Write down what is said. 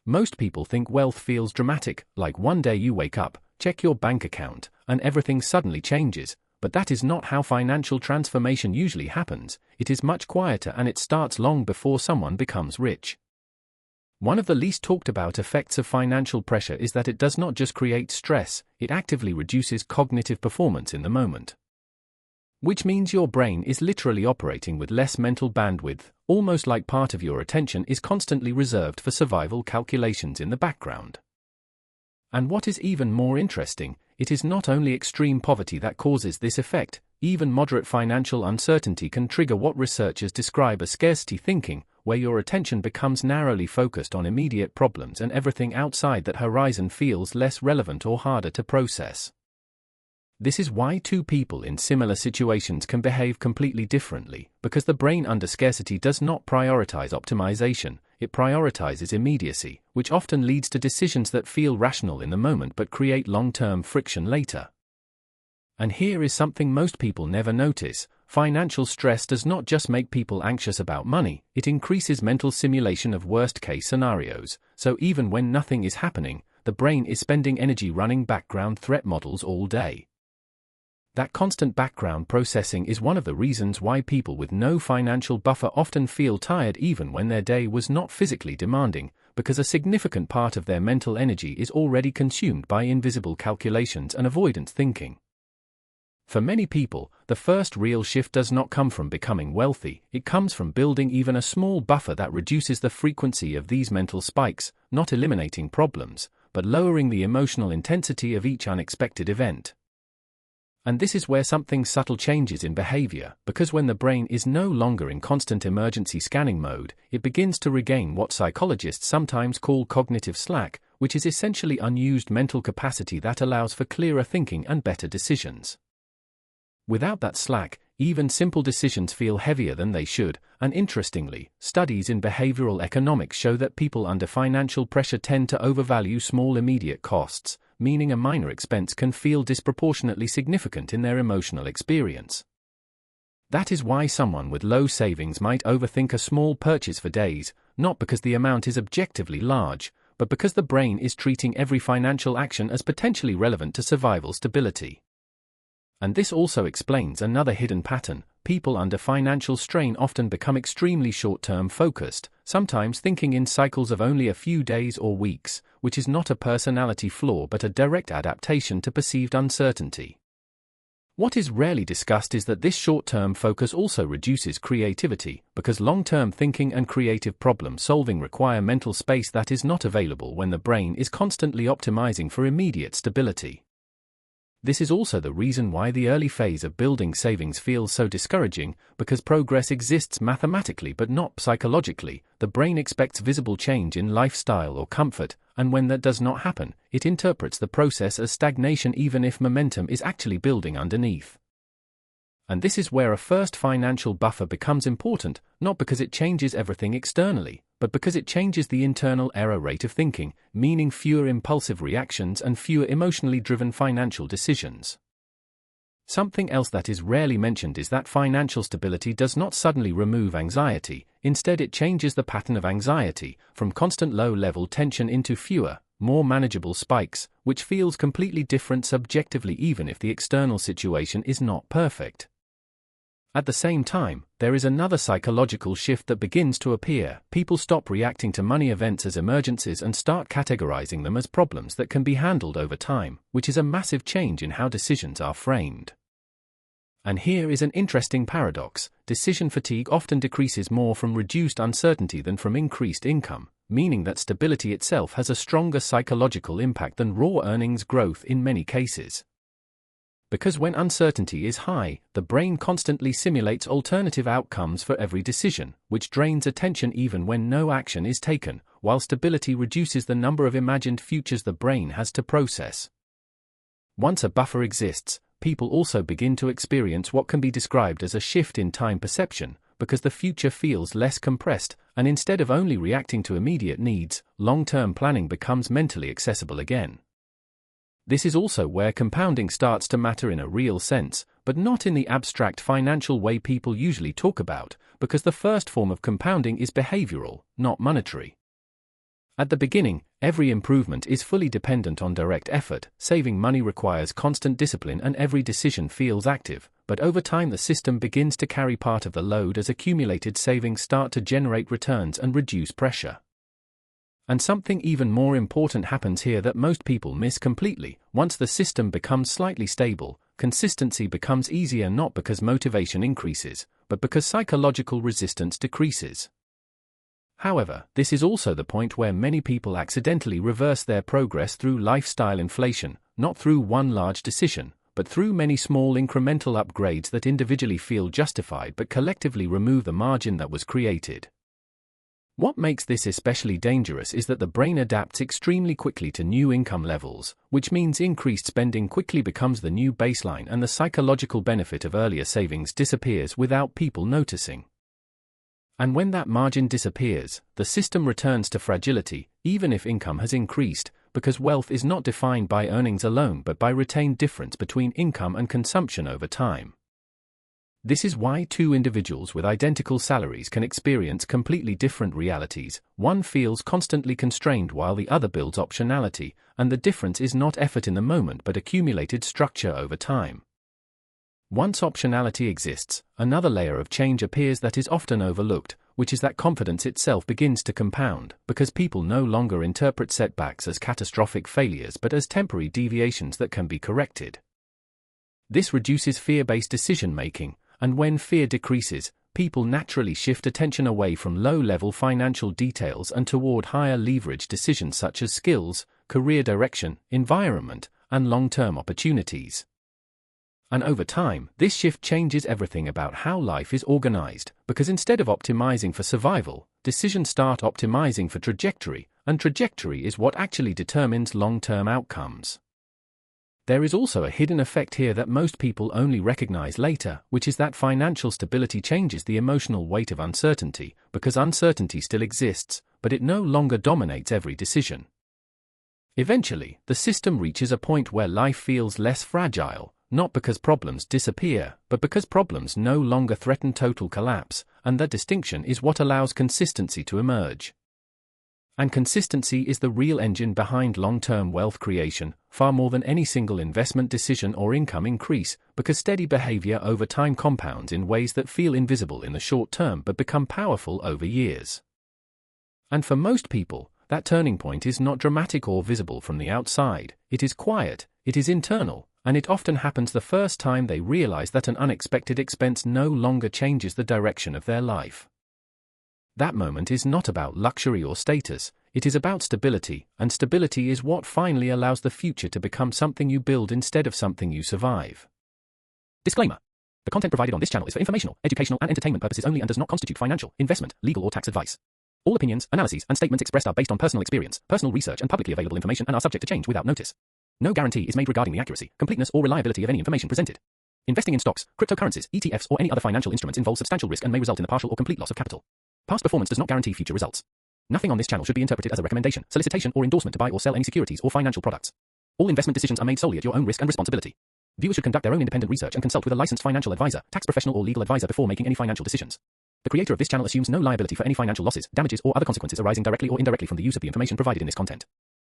Most people think wealth feels dramatic, like one day you wake up, check your bank account, and everything suddenly changes. But that is not how financial transformation usually happens. It is much quieter, and it starts long before someone becomes rich. One of the least talked about effects of financial pressure is that it does not just create stress, it actively reduces cognitive performance in the moment. Which means your brain is literally operating with less mental bandwidth, almost like part of your attention is constantly reserved for survival calculations in the background. And what is even more interesting, it is not only extreme poverty that causes this effect. Even moderate financial uncertainty can trigger what researchers describe as scarcity thinking, where your attention becomes narrowly focused on immediate problems and everything outside that horizon feels less relevant or harder to process. This is why two people in similar situations can behave completely differently, because the brain under scarcity does not prioritize optimization, it prioritizes immediacy, which often leads to decisions that feel rational in the moment but create long-term friction later. And here is something most people never notice: financial stress does not just make people anxious about money, it increases mental simulation of worst-case scenarios, so even when nothing is happening, the brain is spending energy running background threat models all day. That constant background processing is one of the reasons why people with no financial buffer often feel tired even when their day was not physically demanding, because a significant part of their mental energy is already consumed by invisible calculations and avoidance thinking. For many people, the first real shift does not come from becoming wealthy, it comes from building even a small buffer that reduces the frequency of these mental spikes, not eliminating problems, but lowering the emotional intensity of each unexpected event. And this is where something subtle changes in behavior, because when the brain is no longer in constant emergency scanning mode, it begins to regain what psychologists sometimes call cognitive slack, which is essentially unused mental capacity that allows for clearer thinking and better decisions. Without that slack, even simple decisions feel heavier than they should, and interestingly, studies in behavioral economics show that people under financial pressure tend to overvalue small immediate costs, meaning a minor expense can feel disproportionately significant in their emotional experience. That is why someone with low savings might overthink a small purchase for days, not because the amount is objectively large, but because the brain is treating every financial action as potentially relevant to survival stability. And this also explains another hidden pattern: people under financial strain often become extremely short-term focused, sometimes thinking in cycles of only a few days or weeks, which is not a personality flaw but a direct adaptation to perceived uncertainty. What is rarely discussed is that this short-term focus also reduces creativity, because long-term thinking and creative problem-solving require mental space that is not available when the brain is constantly optimizing for immediate stability. This is also the reason why the early phase of building savings feels so discouraging, because progress exists mathematically but not psychologically. The brain expects visible change in lifestyle or comfort, and when that does not happen, it interprets the process as stagnation even if momentum is actually building underneath. And this is where a first financial buffer becomes important, not because it changes everything externally, but because it changes the internal error rate of thinking, meaning fewer impulsive reactions and fewer emotionally driven financial decisions. Something else that is rarely mentioned is that financial stability does not suddenly remove anxiety, instead it changes the pattern of anxiety, from constant low-level tension into fewer, more manageable spikes, which feels completely different subjectively even if the external situation is not perfect. At the same time, there is another psychological shift that begins to appear. People stop reacting to money events as emergencies and start categorizing them as problems that can be handled over time, which is a massive change in how decisions are framed. And here is an interesting paradox: decision fatigue often decreases more from reduced uncertainty than from increased income, meaning that stability itself has a stronger psychological impact than raw earnings growth in many cases. Because when uncertainty is high, the brain constantly simulates alternative outcomes for every decision, which drains attention even when no action is taken, while stability reduces the number of imagined futures the brain has to process. Once a buffer exists, people also begin to experience what can be described as a shift in time perception, because the future feels less compressed, and instead of only reacting to immediate needs, long-term planning becomes mentally accessible again. This is also where compounding starts to matter in a real sense, but not in the abstract financial way people usually talk about, because the first form of compounding is behavioral, not monetary. At the beginning, every improvement is fully dependent on direct effort. Saving money requires constant discipline and every decision feels active, but over time the system begins to carry part of the load as accumulated savings start to generate returns and reduce pressure. And something even more important happens here that most people miss completely. Once the system becomes slightly stable, consistency becomes easier, not because motivation increases, but because psychological resistance decreases. However, this is also the point where many people accidentally reverse their progress through lifestyle inflation, not through one large decision, but through many small incremental upgrades that individually feel justified but collectively remove the margin that was created. What makes this especially dangerous is that the brain adapts extremely quickly to new income levels, which means increased spending quickly becomes the new baseline and the psychological benefit of earlier savings disappears without people noticing. And when that margin disappears, the system returns to fragility, even if income has increased, because wealth is not defined by earnings alone but by retained difference between income and consumption over time. This is why two individuals with identical salaries can experience completely different realities. One feels constantly constrained while the other builds optionality, and the difference is not effort in the moment but accumulated structure over time. Once optionality exists, another layer of change appears that is often overlooked, which is that confidence itself begins to compound, because people no longer interpret setbacks as catastrophic failures but as temporary deviations that can be corrected. This reduces fear-based decision-making, and when fear decreases, people naturally shift attention away from low-level financial details and toward higher leverage decisions such as skills, career direction, environment, and long-term opportunities. And over time, this shift changes everything about how life is organized, because instead of optimizing for survival, decisions start optimizing for trajectory, and trajectory is what actually determines long-term outcomes. There is also a hidden effect here that most people only recognize later, which is that financial stability changes the emotional weight of uncertainty, because uncertainty still exists, but it no longer dominates every decision. Eventually, the system reaches a point where life feels less fragile, not because problems disappear, but because problems no longer threaten total collapse, and that distinction is what allows consistency to emerge. And consistency is the real engine behind long-term wealth creation, far more than any single investment decision or income increase, because steady behavior over time compounds in ways that feel invisible in the short term but become powerful over years. And for most people, that turning point is not dramatic or visible from the outside. It is quiet, it is internal, and it often happens the first time they realize that an unexpected expense no longer changes the direction of their life. That moment is not about luxury or status, it is about stability, and stability is what finally allows the future to become something you build instead of something you survive. Disclaimer. The content provided on this channel is for informational, educational, and entertainment purposes only and does not constitute financial, investment, legal, or tax advice. All opinions, analyses, and statements expressed are based on personal experience, personal research, and publicly available information and are subject to change without notice. No guarantee is made regarding the accuracy, completeness, or reliability of any information presented. Investing in stocks, cryptocurrencies, ETFs, or any other financial instruments involves substantial risk and may result in the partial or complete loss of capital. Past performance does not guarantee future results. Nothing on this channel should be interpreted as a recommendation, solicitation, or endorsement to buy or sell any securities or financial products. All investment decisions are made solely at your own risk and responsibility. Viewers should conduct their own independent research and consult with a licensed financial advisor, tax professional, or legal advisor before making any financial decisions. The creator of this channel assumes no liability for any financial losses, damages, or other consequences arising directly or indirectly from the use of the information provided in this content.